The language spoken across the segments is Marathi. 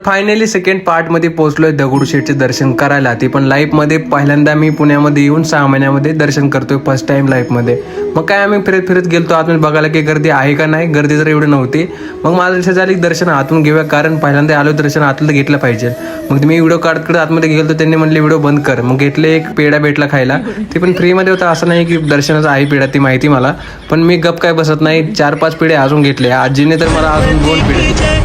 फायनली सेकंड पार्टमध्ये पोहोचलोय दगडूशेठचे दर्शन करायला. ते पण लाईफमध्ये पहिल्यांदा मी पुण्यामध्ये येऊन 6 महिन्यामध्ये दर्शन करतोय फर्स्ट टाइम लाईफमध्ये. मग काय आम्ही फिरत फिरत गेलतो आतून बघायला की गर्दी आहे का नाही. गर्दी जर एवढी नव्हती. मग माझं लक्षात झाली दर्शन आतून घेऊया, कारण पहिल्यांदा आलो दर्शन आतलं घेतलं पाहिजे. मग मी व्हिडिओ काढत आतमध्ये गेलो, त्यांनी म्हणले व्हिडिओ बंद कर. मग घेतले, एक पेढा भेटला खायला. ते पण फ्रीमध्ये होता, असं नाही की दर्शनाचा आहे पेढा, ती माहिती मला. पण मी गप काय बसत नाही, 4-5 पेढे अजून घेतले. आजीने तर मला अजून 2 पेढे दिले.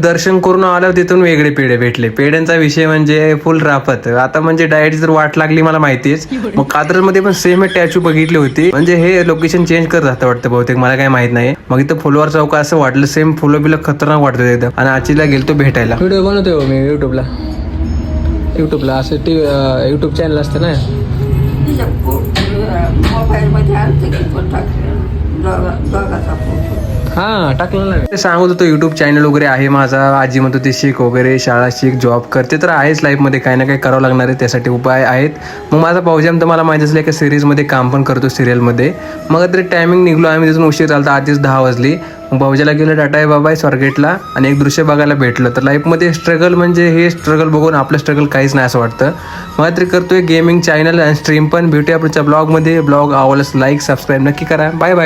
दर्शन करून आल्यावर तिथून वेगळे पेढे भेटले. पेढ्यांचा विषय म्हणजे फुल राफत. आता म्हणजे डायटची जर वाट लागली मला माहितीच. मग कात्रजमध्ये पण सेम टॅचू बघितली होती. म्हणजे हे लोकेशन चेंज करत राहतं वाटतं बहुतेक, मला काय माहित नाही. मग इथं फुलवार चौक असं वाटलं, सेम फुलं बिलं खतरनाक वाटतं एकदम. आणि आजीला गेलतो भेटायला. व्हिडिओ बनवतोय मी युट्यूबला असं युट्यूब चॅनल असतं ना. हा टाकलं ना, ते सांगत होतो युट्यूब चॅनल वगैरे आहे माझा. आजी म्हणतो ते शिक वगैरे, शाळा शिक, जॉब करते तर आहेच. लाईफमध्ये काही ना काही करावं लागणार आहे, त्यासाठी उपाय आहेत. मग माझा भाऊजाम तर मला माहिती असलं एका सिरीजमध्ये काम पण करतो, सिरियलमध्ये. मग तरी टायमिंग निघलो आम्ही तिथून, उशीर झाला, आधीच 10 वाजली. मग भाऊजाला गेलं टाटा आहे बाबा स्वारगेटला, आणि एक दृश्य बघायला भेटलं. तर लाईफमध्ये स्ट्रगल म्हणजे हे स्ट्रगल बघून आपलं स्ट्रगल काहीच नाही असं वाटतं. मग तरी करतोय गेमिंग चॅनल आणि स्ट्रीम पण. भेटूया पुढच्या ब्लॉगमध्ये. ब्लॉग आवडल्यास लाईक सबस्क्राईब नक्की करा. Bye bye.